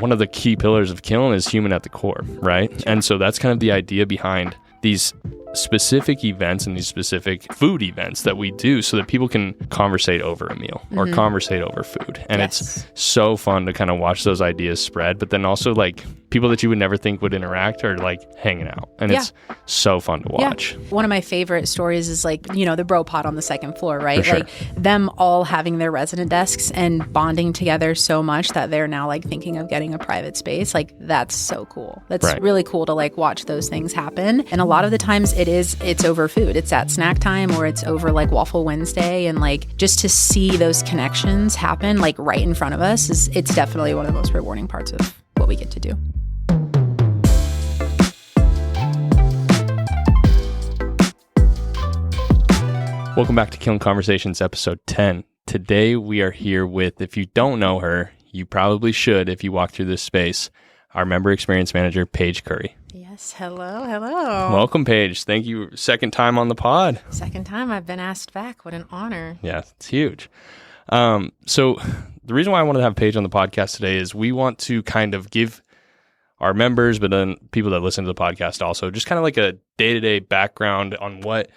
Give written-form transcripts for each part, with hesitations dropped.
One of the key pillars of Kiln is human at the core, right? And so that's kind of the idea behind these specific events and these specific food events that we do so that people can conversate over a meal or conversate over food. And it's so fun to kind of watch those ideas spread, but then also like people that you would never think would interact are like hanging out. And it's so fun to watch. One of my favorite stories is like, the bro pod on the second floor, right? For sure. Like them all having their resident desks and bonding together so much that they're now like thinking of getting a private space. Like that's so cool. That's really cool to like watch those things happen. And a lot of the times it's over food. It's at snack time or it's over like Waffle Wednesday. And like just to see those connections happen like right in front of us it's definitely one of the most rewarding parts of what we get to do. Welcome back to Kiln Conversations, episode 10. Today we are here with, if you don't know her, you probably should if you walk through this space, our member experience manager, Paige Curry. Yes, hello. Welcome, Paige. Thank you. Second time on the pod. Second time I've been asked back. What an honor. Yeah, it's huge. So the reason why I wanted to have Paige on the podcast today is we want to kind of give our members, but then people that listen to the podcast also, just kind of like a day-to-day background on what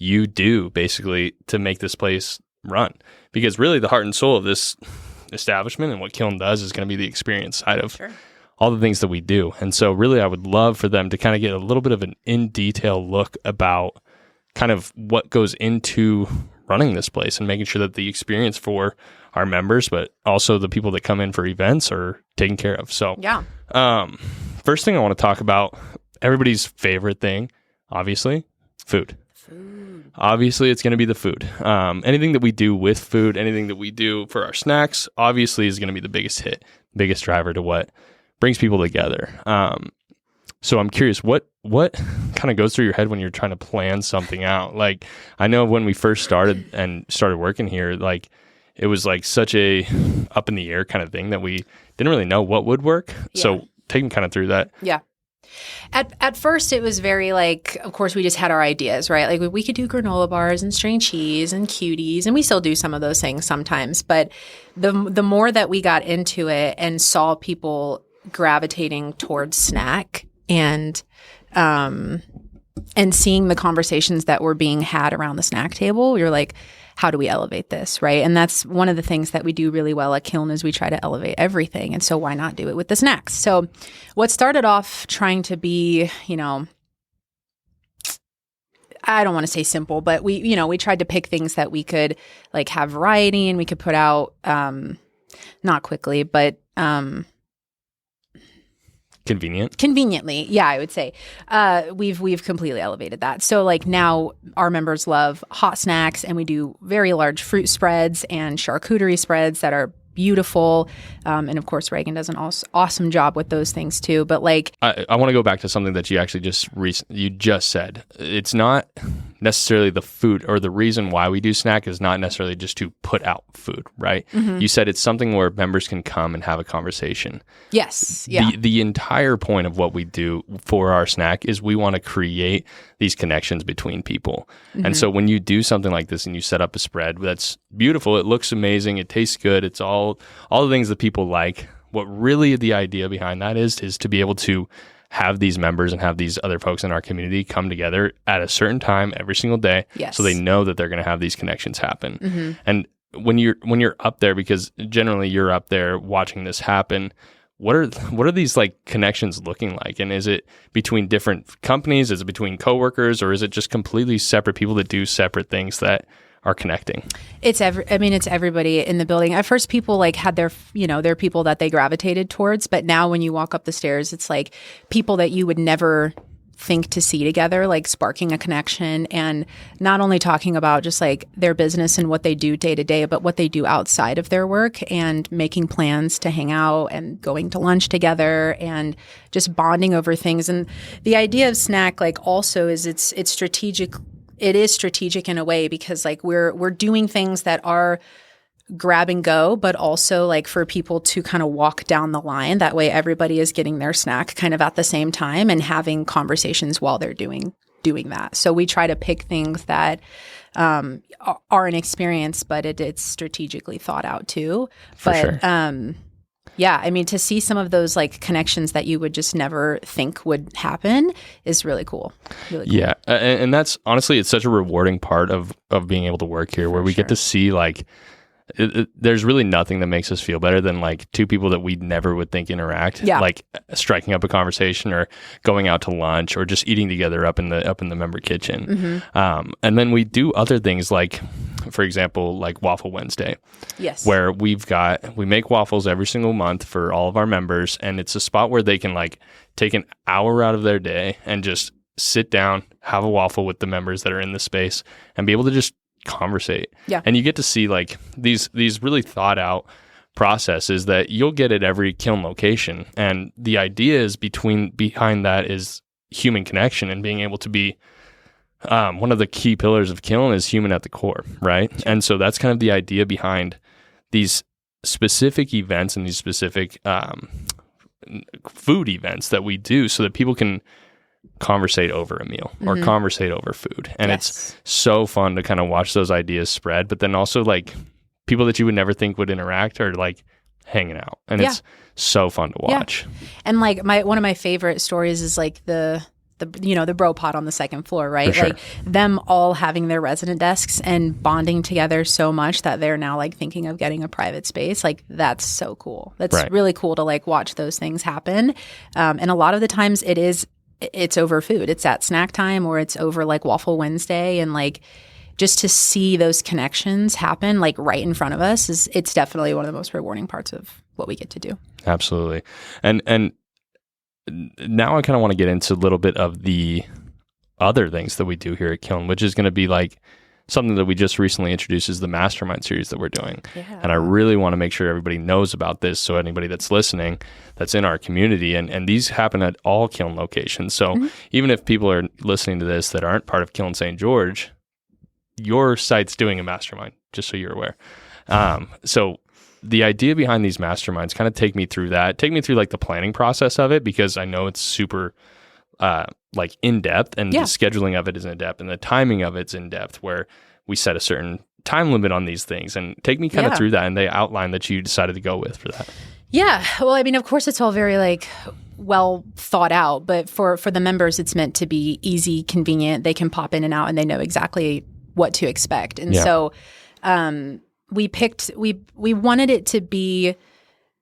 you do basically to make this place run. Because really the heart and soul of this establishment and what Kiln does is going to be the experience side of all the things that we do. And so really I would love for them to kind of get a little bit of an in-detail look about kind of what goes into running this place and making sure that the experience for our members, but also the people that come in for events are taken care of. So first thing I want to talk about, everybody's favorite thing, obviously, food. Obviously, it's going to be the food. Anything that we do with food, anything that we do for our snacks, obviously is going to be the biggest hit, biggest driver to what brings people together. So I'm curious, what kind of goes through your head when you're trying to plan something out? Like, I know when we first started working here, like it was like such a up in the air kind of thing that we didn't really know what would work. Yeah. So take me kind of through that. Yeah. At first, it was very like, of course, we just had our ideas, right? Like we could do granola bars and string cheese and cuties, and we still do some of those things sometimes. But the more that we got into it and saw people gravitating towards snack and seeing the conversations that were being had around the snack table, you're like, how do we elevate this, right? And that's one of the things that we do really well at Kiln is we try to elevate everything. And so why not do it with the snacks? So what started off trying to be, I don't want to say simple, but we tried to pick things that we could like have variety and we could put out not quickly, but Conveniently, yeah, I would say. We've completely elevated that. So like now our members love hot snacks and we do very large fruit spreads and charcuterie spreads that are beautiful. And of course, Reagan does an awesome job with those things too. But like, I want to go back to something that you actually you just said. It's not necessarily the food, or the reason why we do snack is not necessarily just to put out food, right? Mm-hmm. You said it's something where members can come and have a conversation. Yes. Yeah. The entire point of what we do for our snack is we want to create these connections between people. Mm-hmm. And so when you do something like this and you set up a spread that's beautiful, it looks amazing, it tastes good, it's all the things that people like. What really the idea behind that is to be able to have these members and have these other folks in our community come together at a certain time every single day. Yes. So they know that they're going to have these connections happen. Mm-hmm. And when you're up there, because generally you're up there watching this happen, what are these like connections looking like? And is it between different companies? Is it between coworkers, or is it just completely separate people that do separate things that are connecting? It's everybody in the building. At first, people like had their people that they gravitated towards, but now when you walk up the stairs, it's like people that you would never think to see together, like sparking a connection, and not only talking about just like their business and what they do day to day, but what they do outside of their work and making plans to hang out and going to lunch together and just bonding over things. And the idea of snack, like also is it's strategic. It is strategic in a way because like we're doing things that are grab and go, but also like for people to kind of walk down the line. That way everybody is getting their snack kind of at the same time and having conversations while they're doing that. So we try to pick things that are an experience, but it's strategically thought out too. For sure. Yeah. I mean, to see some of those like connections that you would just never think would happen is really cool. Really cool. Yeah. And that's honestly, it's such a rewarding part of being able to work here where we get to see like, there's really nothing that makes us feel better than like two people that we never would think interact, like striking up a conversation or going out to lunch or just eating together up in the member kitchen. And then we do other things like, for example, like Waffle Wednesday, where we make waffles every single month for all of our members. And it's a spot where they can like take an hour out of their day and just sit down, have a waffle with the members that are in the space and be able to just conversate. And you get to see like these really thought out processes that you'll get at every Kiln location. And the idea is behind that is human connection and being able to be one of the key pillars of Kiln is human at the core, right? And so that's kind of the idea behind these specific events and these specific food events that we do so that people can conversate over a meal or conversate over food. And it's so fun to kind of watch those ideas spread, but then also like people that you would never think would interact are like hanging out. And it's so fun to watch. And like one of my favorite stories is like the bro pot on the second floor, right? Sure. Like them all having their resident desks and bonding together so much that they're now like thinking of getting a private space. Like that's so cool. That's really cool to like watch those things happen. And a lot of the times it's over food. It's at snack time or it's over like Waffle Wednesday, and like just to see those connections happen like right in front of us it's definitely one of the most rewarding parts of what we get to do. Absolutely. And now I kind of want to get into a little bit of the other things that we do here at Kiln, which is going to be like something that we just recently introduced is the Mastermind Series that we're doing. And I really want to make sure everybody knows about this. So anybody that's listening, that's in our community, and these happen at all Kiln locations. So even if people are listening to this that aren't part of Kiln St. George, your site's doing a mastermind, just so you're aware. So the idea behind these masterminds, kind of take me through like the planning process of it, because I know it's super like in depth, and the scheduling of it is in depth, and the timing of it's in depth, where we set a certain time limit on these things. And take me kind of through that and the outline that you decided to go with for that. Yeah. Well, I mean, of course, it's all very like well thought out, but for the members, it's meant to be easy, convenient. They can pop in and out, and they know exactly what to expect. And so we wanted it to be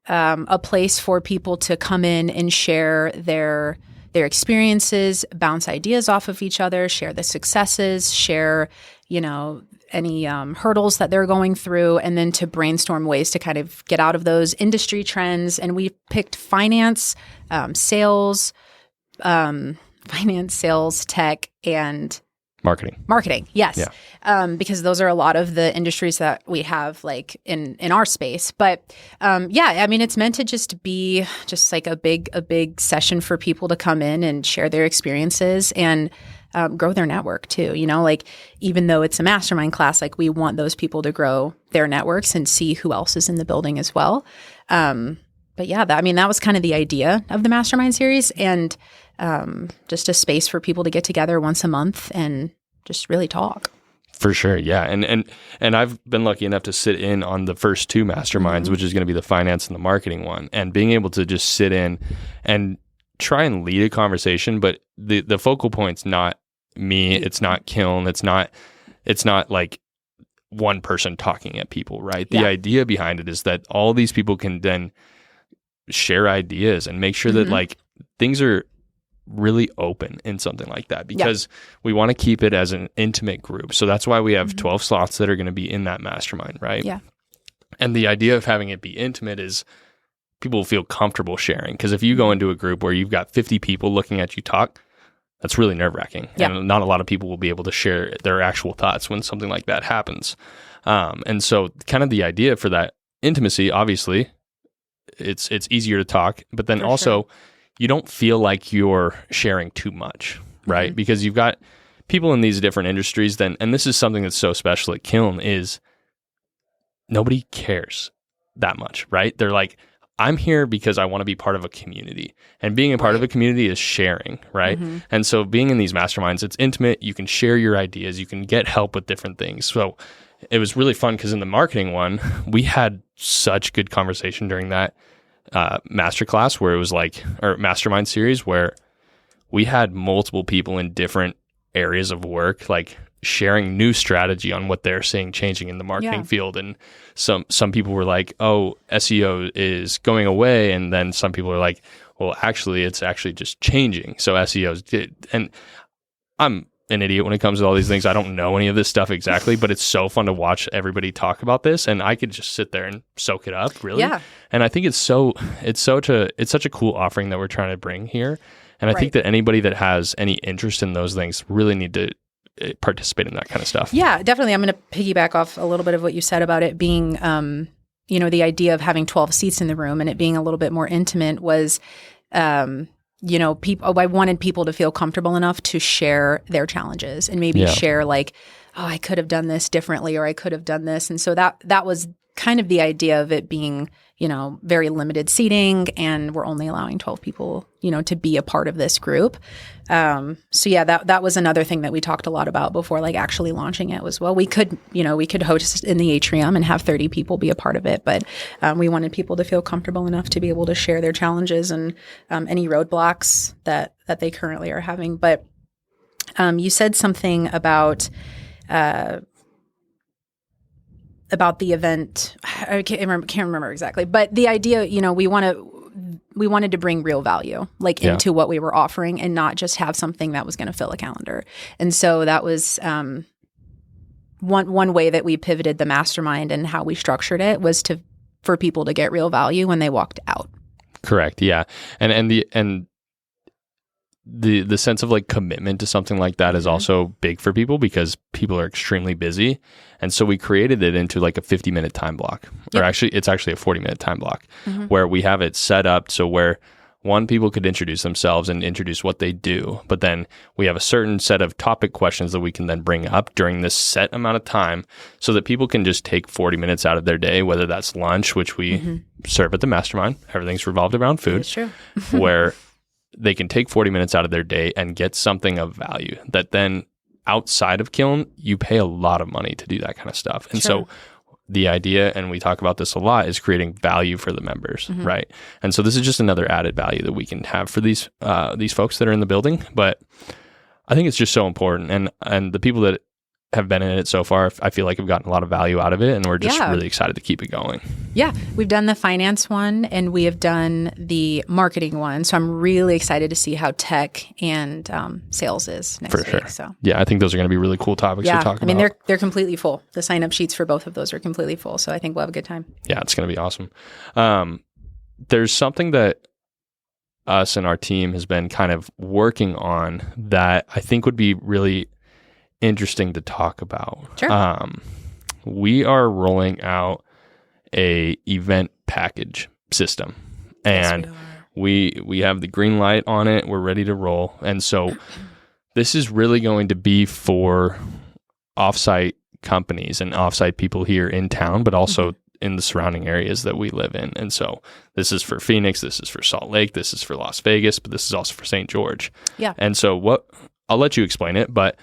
a place for people to come in and share their experiences, bounce ideas off of each other, share the successes, share, any hurdles that they're going through, and then to brainstorm ways to kind of get out of those industry trends. And we picked finance, sales, tech, and marketing. Yes. Yeah. Because those are a lot of the industries that we have like in our space. But I mean, it's meant to just be just like a big session for people to come in and share their experiences and grow their network too. Like even though it's a mastermind class, like we want those people to grow their networks and see who else is in the building as well. But yeah, that was kind of the idea of the Mastermind Series, and just a space for people to get together once a month and just really talk. For sure, yeah. And I've been lucky enough to sit in on the first two masterminds, which is going to be the finance and the marketing one, and being able to just sit in and try and lead a conversation. But the focal point's not me, it's not Kiln, it's not like one person talking at people, right? The idea behind it is that all these people can then share ideas and make sure that like things are really open in something like that, because we want to keep it as an intimate group. So that's why we have 12 slots that are going to be in that mastermind, right? Yeah. And the idea of having it be intimate is people feel comfortable sharing, because if you go into a group where you've got 50 people looking at you talk, that's really nerve-wracking. Yeah. And not a lot of people will be able to share their actual thoughts when something like that happens. And so kind of the idea for that intimacy, obviously, it's easier to talk, but then also you don't feel like you're sharing too much, right? Because you've got people in these different industries then, and this is something that's so special at Kiln, is nobody cares that much, right? They're like, I'm here because I want to be part of a community, and being a part of a community is sharing, right? And so being in these masterminds, it's intimate. You can share your ideas. You can get help with different things. So it was really fun, because in the marketing one, we had such good conversation during that. masterclass where it was like, or Mastermind Series, where we had multiple people in different areas of work, like sharing new strategy on what they're seeing changing in the marketing field. And some people were like, oh, SEO is going away. And then some people are like, well, actually, it's actually just changing. So SEO's did. And I'm an idiot when it comes to all these things. I don't know any of this stuff exactly, but it's so fun to watch everybody talk about this. And I could just sit there and soak it up, really. Yeah. And I think it's such a cool offering that we're trying to bring here. And I think that anybody that has any interest in those things really need to participate in that kind of stuff. Yeah, definitely. I'm going to piggyback off a little bit of what you said about it being, the idea of having 12 seats in the room and it being a little bit more intimate was, I wanted people to feel comfortable enough to share their challenges and maybe share like, oh, I could have done this differently or I could have done this. And so that was kind of the idea of it being, very limited seating and we're only allowing 12 people, to be a part of this group. That was another thing that we talked a lot about before, like actually launching it was, well, we could host in the atrium and have 30 people be a part of it. But we wanted people to feel comfortable enough to be able to share their challenges and any roadblocks that they currently are having. But you said something about the event. I can't remember exactly, but the idea, we wanted to bring real value into what we were offering and not just have something that was going to fill a calendar. And so that was one way that we pivoted the mastermind and how we structured it was for people to get real value when they walked out. Correct. Yeah. And the sense of like commitment to something like that is also big for people because people are extremely busy. And so we created it into like a 50-minute time block, or actually it's actually a 40-minute time block where we have it set up. So where people could introduce themselves and introduce what they do, but then we have a certain set of topic questions that we can then bring up during this set amount of time so that people can just take 40 minutes out of their day, whether that's lunch, which we serve at the Mastermind. Everything's revolved around food. That's true. Where they can take 40 minutes out of their day and get something of value that then outside of Kiln, you pay a lot of money to do that kind of stuff. And so the idea, and we talk about this a lot, is creating value for the members, right? And so this is just another added value that we can have for these folks that are in the building. But I think it's just so important. And the people that have been in it so far, I feel like have gotten a lot of value out of it, and we're just really excited to keep it going. Yeah, we've done the finance one and we have done the marketing one. So I'm really excited to see how tech and sales is next week. Sure. So yeah, I think those are going to be really cool topics to talk about. I mean, they're completely full. The sign-up sheets for both of those are completely full. So I think we'll have a good time. Yeah, it's going to be awesome. There's something that us and our team has been kind of working on that I think would be really interesting to talk about. Sure. We are rolling out a event package system, and yes, we have the green light on it. We're ready to roll. And so this is really going to be for offsite companies and offsite people here in town, but also in the surrounding areas that we live in. And so this is for Phoenix, this is for Salt Lake, this is for Las Vegas, but this is also for St. George. Yeah. And so I'll let you explain it, but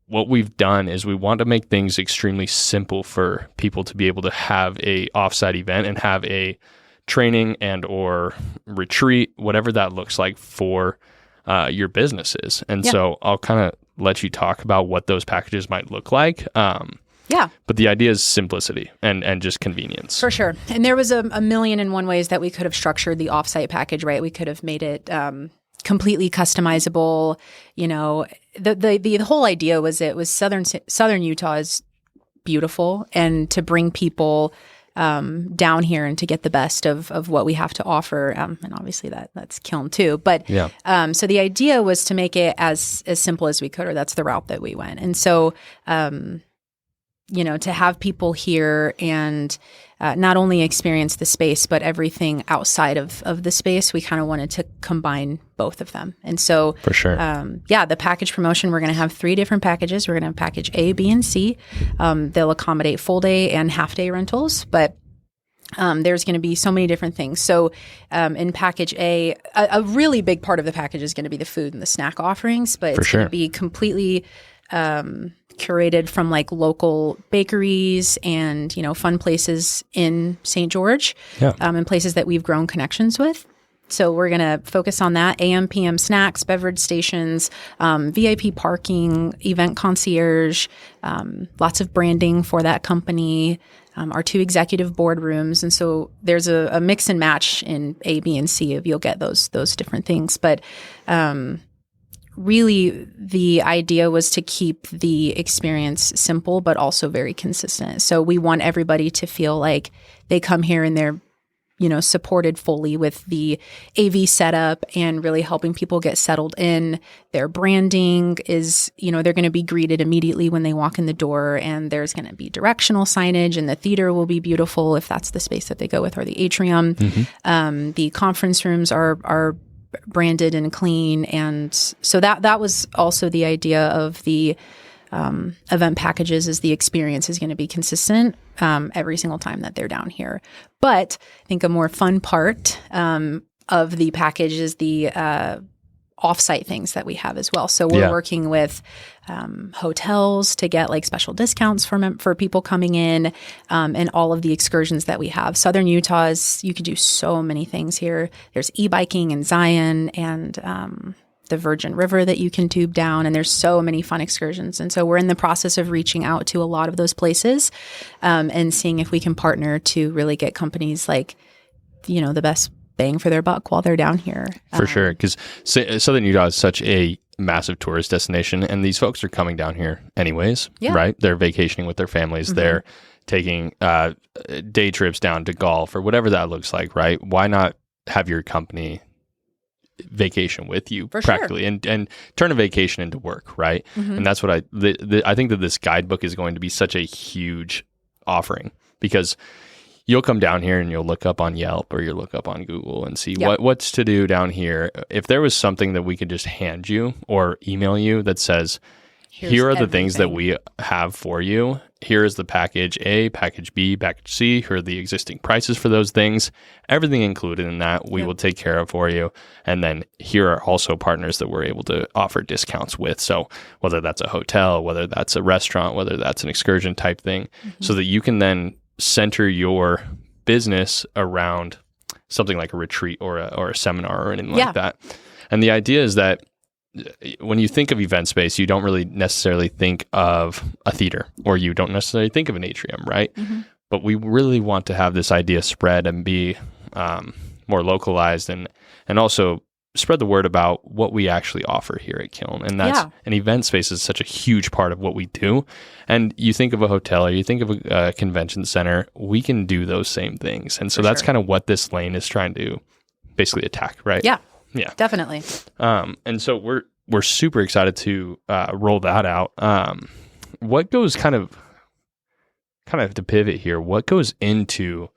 what we've done is we want to make things extremely simple for people to be able to have a offsite event and have a training and or retreat, whatever that looks like for your businesses. And so I'll kind of let you talk about what those packages might look like. But the idea is simplicity and just convenience. For sure. And there was a million and one ways that we could have structured the offsite package, right? We could have made it completely customizable. The whole idea was Southern Utah is beautiful, and to bring people down here and to get the best of what we have to offer. And obviously that's Kiln too. But so the idea was to make it as simple as we could, or that's the route that we went. And so, to have people here and not only experience the space, but everything outside of the space, we kind of wanted to combine both of them. And so, for sure, the package promotion, we're going to have 3 different packages. We're going to have package A, B, and C. They'll accommodate full day and half day rentals, but there's going to be so many different things. So in package A, a really big part of the package is going to be the food and the snack offerings, but it's going to be completely curated from like local bakeries and, fun places in St. George, and places that we've grown connections with. So we're going to focus on that: AM, PM snacks, beverage stations, VIP parking, event concierge, lots of branding for that company, our 2 executive boardrooms. And so there's a mix and match in A, B, and C of you'll get those different things. But really the idea was to keep the experience simple, but also very consistent. So we want everybody to feel like they come here and they're supported fully with the AV setup and really helping people get settled in. Their branding is, they're going to be greeted immediately when they walk in the door, and there's going to be directional signage, and the theater will be beautiful if that's the space that they go with, or the atrium. Mm-hmm. The conference rooms are branded and clean. And so that was also the idea of the event packages, is the experience is going to be consistent every single time that they're down here. But I think a more fun part of the package is the offsite things that we have as well. So we're working with hotels to get like special discounts for people coming in, and all of the excursions that we have. Southern Utah you could do so many things here. There's e-biking in Zion, and the Virgin River that you can tube down, and there's so many fun excursions. And so we're in the process of reaching out to a lot of those places, and seeing if we can partner to really get companies like, the best bang for their buck while they're down here. For sure. Because Southern Utah is such a massive tourist destination, and these folks are coming down here anyways, right? They're vacationing with their families. Mm-hmm. They're taking day trips down to golf or whatever that looks like, right? Why not have your company vacation with you practically, and turn a vacation into work, right? Mm-hmm. And that's what I think that this guidebook is going to be such a huge offering, because you'll come down here and you'll look up on Yelp or you'll look up on Google and see what's to do down here. If there was something that we could just hand you or email you that says, here are the things that we have for you. Here is the package A, package B, package C. Here are the existing prices for those things. Everything included in that, we will take care of for you. And then here are also partners that we're able to offer discounts with. So whether that's a hotel, whether that's a restaurant, whether that's an excursion type thing, so that you can then center your business around something like a retreat or a seminar or anything like that. And the idea is that when you think of event space, you don't really necessarily think of a theater, or you don't necessarily think of an atrium, right? Mm-hmm. But we really want to have this idea spread and be more localized, and also spread the word about what we actually offer here at Kiln. And that's an event space is such a huge part of what we do. And you think of a hotel or you think of a convention center, we can do those same things. And so that's kind of what this lane is trying to basically attack, right? Yeah. Yeah, definitely. And so we're super excited to roll that out. What goes kind of to pivot here? What goes into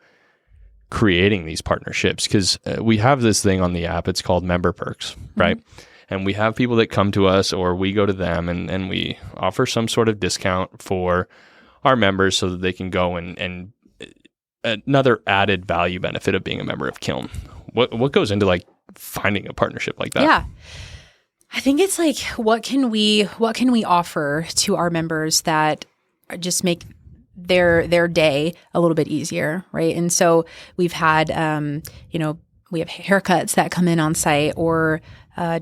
creating these partnerships? Because we have this thing on the app. It's called Member Perks, right? Mm-hmm. And we have people that come to us, or we go to them, and we offer some sort of discount for our members so that they can go and another added value benefit of being a member of Kiln. What goes into like finding a partnership like that? Yeah. I think it's like, what can we offer to our members that just make their day a little bit easier, right? And so we've had, we have haircuts that come in on site, or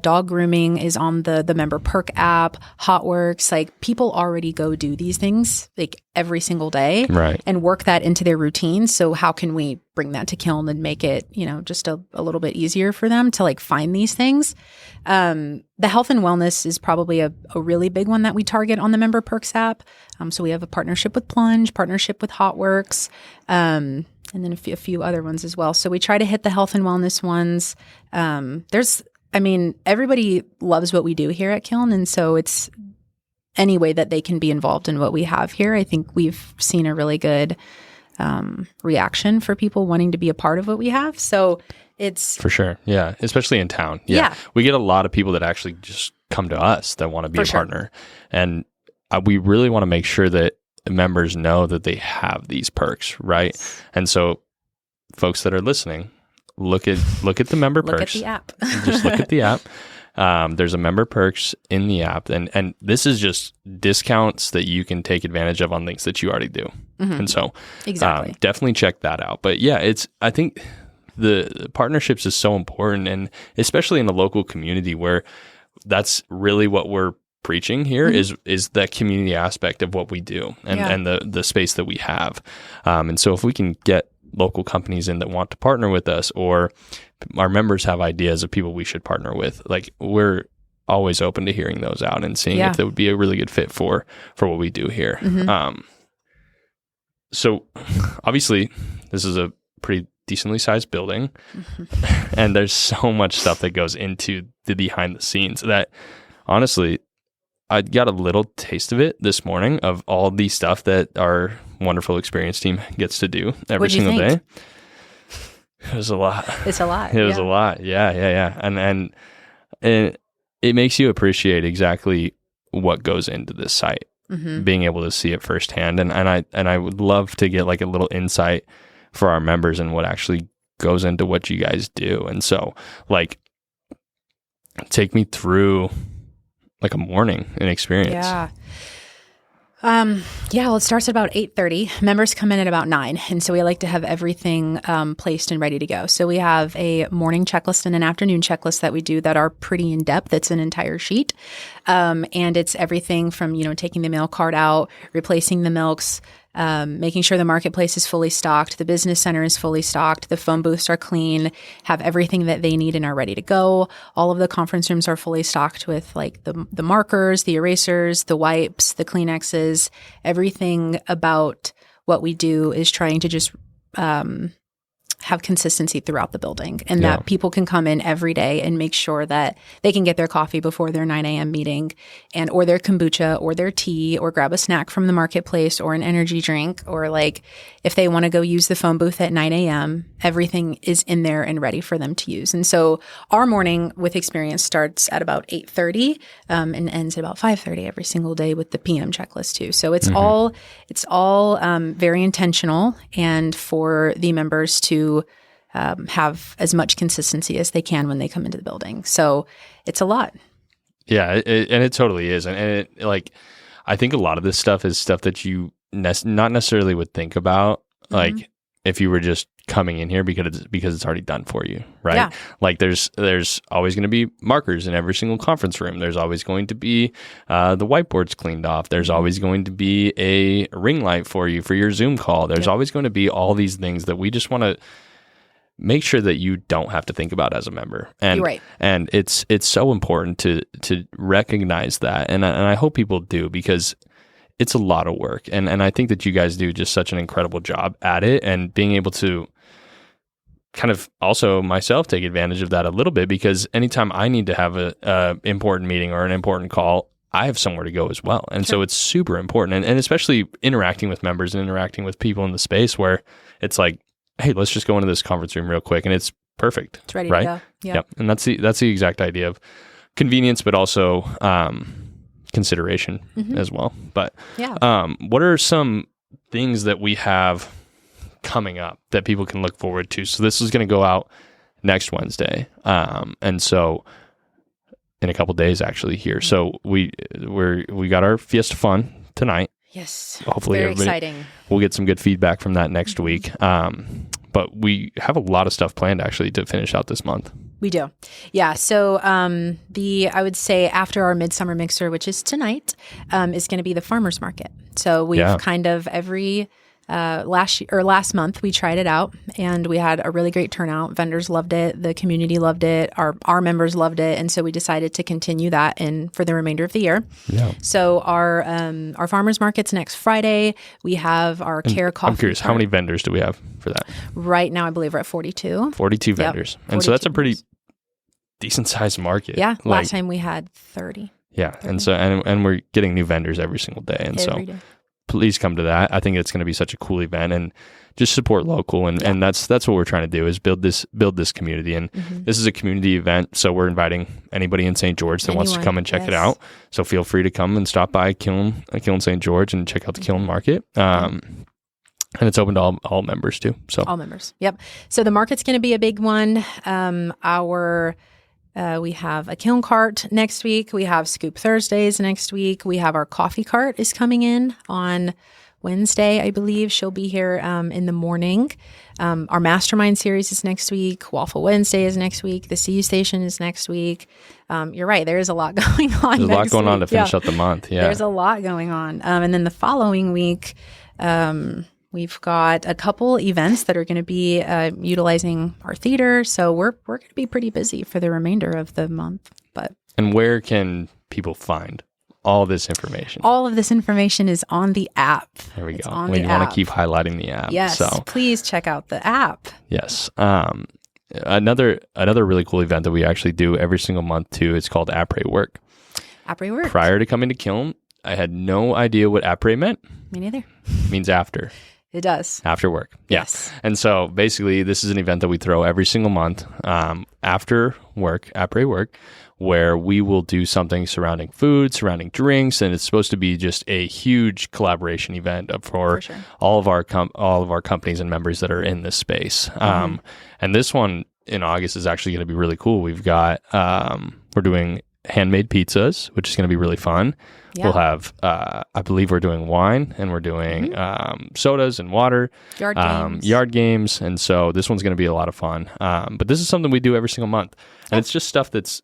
dog grooming is on the Member Perk app, Hotworks. Like, people already go do these things like every single day, right, and work that into their routine. So how can we bring that to Kiln and make it, just a little bit easier for them to like find these things? The health and wellness is probably a really big one that we target on the Member Perks app. So we have a partnership with Plunge, partnership with Hotworks, and then a few other ones as well. So we try to hit the health and wellness ones. Everybody loves what we do here at Kiln, and so it's any way that they can be involved in what we have here. I think we've seen a really good reaction for people wanting to be a part of what we have. So it's for sure. Yeah. Especially in town. Yeah. We get a lot of people that actually just come to us that want to be a partner. And we really want to make sure that members know that they have these perks, right? And so folks that are listening, look at the Member Perks. Look at the app. Just look at the app. There's a member perks in the app, and this is just discounts that you can take advantage of on things that you already do. And so Exactly. definitely check that out. But yeah, I think the partnerships is so important, and especially in the local community where that's really what we're preaching here is that community aspect of what we do and the space that we have. And so if we can get local companies in that want to partner with us, or our members have ideas of people we should partner with, like, we're always open to hearing those out and seeing if that would be a really good fit for what we do here. So obviously this is a pretty decently sized building and there's so much stuff that goes into the behind the scenes that honestly, I got a little taste of it this morning of all the stuff that our wonderful experience team gets to do every single day. It was a lot. It's a lot. It was a lot. Yeah. And it makes you appreciate exactly what goes into this site, being able to see it firsthand. And I would love to get like a little insight for our members and what actually goes into what you guys do. And so, like, take me through like a morning, an experience. Yeah. Well, it starts at about 8:30. Members come in at about 9. And so we like to have everything placed and ready to go. So we have a morning checklist and an afternoon checklist that we do that are pretty in depth. It's an entire sheet. And it's everything from, taking the mail cart out, replacing the milks, making sure the marketplace is fully stocked, the business center is fully stocked, the phone booths are clean, have everything that they need and are ready to go. All of the conference rooms are fully stocked with like the markers, the erasers, the wipes, the Kleenexes. Everything about what we do is trying to just have consistency throughout the building, and that people can come in every day and make sure that they can get their coffee before their 9 a.m. meeting, or their kombucha or their tea, or grab a snack from the marketplace or an energy drink, or like if they want to go use the phone booth at 9 a.m., everything is in there and ready for them to use. And so our morning with experience starts at about 8:30 and ends at about 5:30 every single day with the PM checklist too. So it's all very intentional, and for the members to have as much consistency as they can when they come into the building. So it's a lot. Yeah, and it totally is. And it, like, I think a lot of this stuff is stuff that you not necessarily would think about, like if you were just coming in here because it's already done for you, right? Yeah. Like there's always going to be markers in every single conference room. There's always going to be the whiteboards cleaned off. There's always going to be a ring light for you for your Zoom call. There's always going to be all these things that we just want to make sure that you don't have to think about as a member. And You're right. And it's so important to recognize that. And I hope people do, because it's a lot of work. And I think that you guys do just such an incredible job at it, and being able to kind of also myself take advantage of that a little bit, because anytime I need to have a important meeting or an important call, I have somewhere to go as well. And so it's super important. And especially interacting with members and interacting with people in the space where it's like, hey, let's just go into this conference room real quick, and it's perfect. It's ready right? to go. Yep. And that's the exact idea of convenience, but also consideration as well. But what are some things that we have coming up that people can look forward to? So this is going to go out next Wednesday, and so in a couple days actually here. So we got our Fiesta Fun tonight. Yes. Hopefully very exciting. We'll get some good feedback from that next week. But we have a lot of stuff planned actually to finish out this month. We do. Yeah. So I would say after our Midsummer Mixer, which is tonight, is going to be the farmers market. So we've kind of every last month we tried it out, and we had a really great turnout. Vendors loved it. The community loved it. Our members loved it. And so we decided to continue that for the remainder of the year. Yeah. So our farmers market's next Friday. We have our Care Coffee. I'm curious, how many vendors do we have for that? Right now, I believe we're at 42. 42 vendors. Yep, 42 and so that's a pretty decent sized market. Yeah. Last time we had 30. Yeah. 30. And so, and we're getting new vendors every single day. And every day. Please come to that. I think it's going to be such a cool event, and just support local. And that's what we're trying to do, is build this community. And this is a community event. So we're inviting anybody in St. George that wants to come and check it out. So feel free to come and stop by Kiln St. George and check out the Kiln Market. And it's open to all members too. So all members. Yep. So the market's going to be a big one. Our We have a Kiln cart next week. We have Scoop Thursdays next week. We have our coffee cart is coming in on Wednesday, I believe. She'll be here in the morning. Our Mastermind Series is next week. Waffle Wednesday is next week. The CU Station is next week. You're right. There is a lot going on. There's a lot going on to finish up the month. Yeah. There's a lot going on. And then the following week, we've got a couple events that are going to be utilizing our theater. So we're going to be pretty busy for the remainder of the month. And where can people find all this information? All of this information is on the app. There we go. We want to keep highlighting the app. Yes, so please check out the app. Yes. Another really cool event that we actually do every single month too. It's called Après Work. Après Work. Prior to coming to Kiln, I had no idea what après meant. Me neither. It means after. It does. After work. Yeah. Yes. And so basically this is an event that we throw every single month after work, après work, where we will do something surrounding food, surrounding drinks, and it's supposed to be just a huge collaboration event for sure. all of our companies and members that are in this space. And this one in August is actually going to be really cool. We've got we're doing handmade pizzas, which is going to be really fun. Yeah. We'll have, I believe we're doing wine and we're doing sodas and water, yard games. And so this one's going to be a lot of fun. But this is something we do every single month. And it's just stuff that's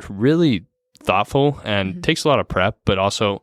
really thoughtful and takes a lot of prep, but also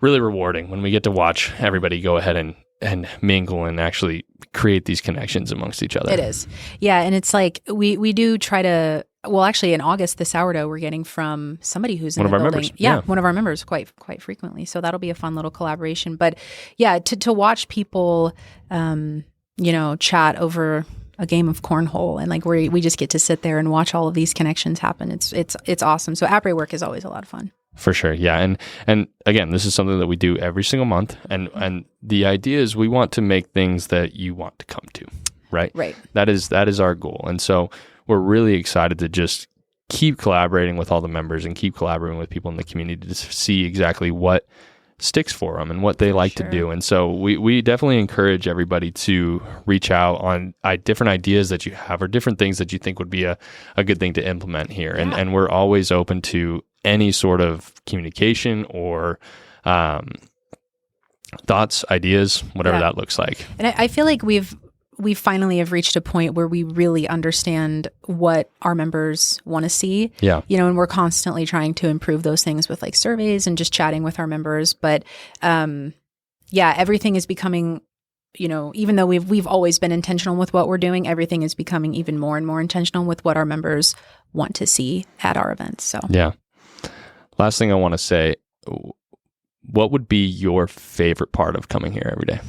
really rewarding when we get to watch everybody go ahead and mingle and actually create these connections amongst each other. It is. Yeah. And it's like, we do try to, well, actually in August, the sourdough we're getting from somebody who's in the building. Members. Yeah, one of our members quite frequently. So that'll be a fun little collaboration. But yeah, to watch people, chat over a game of cornhole and like we just get to sit there and watch all of these connections happen. It's awesome. So Après Work is always a lot of fun. For sure. Yeah. And again, this is something that we do every single month. And the idea is we want to make things that you want to come to, right? Right. That is our goal. And so we're really excited to just keep collaborating with all the members and keep collaborating with people in the community to see exactly what sticks for them and what they like to do. And so we definitely encourage everybody to reach out on different ideas that you have or different things that you think would be a good thing to implement here. Yeah. And we're always open to any sort of communication or thoughts, ideas, whatever that looks like. And I feel like we finally have reached a point where we really understand what our members want to see. Yeah. And we're constantly trying to improve those things with like surveys and just chatting with our members. But everything is becoming, even though we've always been intentional with what we're doing, everything is becoming even more and more intentional with what our members want to see at our events. So yeah. Last thing I want to say, what would be your favorite part of coming here every day?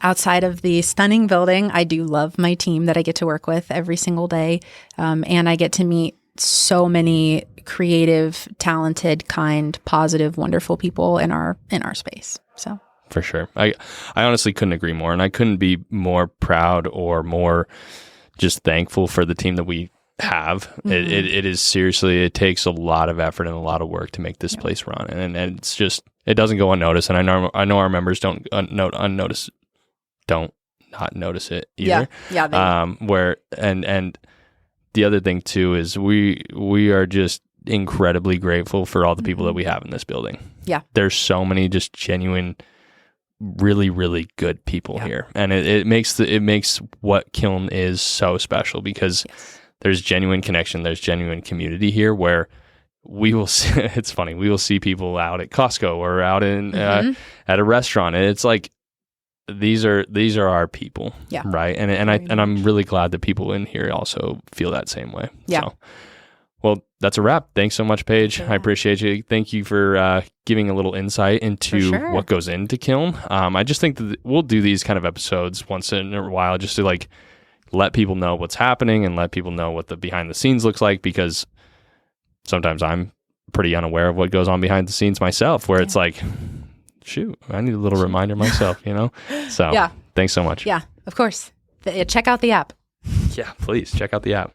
Outside of the stunning building, I do love my team that I get to work with every single day. And I get to meet so many creative, talented, kind, positive, wonderful people in our space. So for sure. I honestly couldn't agree more. And I couldn't be more proud or more just thankful for the team that we have. It is seriously, it takes a lot of effort and a lot of work to make this place run. And it's just, it doesn't go unnoticed. And I know our members don't not notice it either. Yeah. Where and the other thing too is we are just incredibly grateful for all the people that we have in this building. Yeah. There's so many just genuine, really, really good people here. And it makes what Kiln is so special because there's genuine connection, there's genuine community here where we will see, it's funny, we will see people out at Costco or out in at a restaurant. And it's like, these are our people, right? And I'm really glad that people in here also feel that same way. Yeah. So, well, that's a wrap. Thanks so much, Paige. I appreciate you. Thank you for giving a little insight into what goes into Kiln. I just think that we'll do these kind of episodes once in a while just to like let people know what's happening and let people know what the behind the scenes looks like, because sometimes I'm pretty unaware of what goes on behind the scenes myself, where it's like, shoot, I need a little reminder myself, So thanks so much. Yeah, of course. Check out the app. Yeah, please check out the app.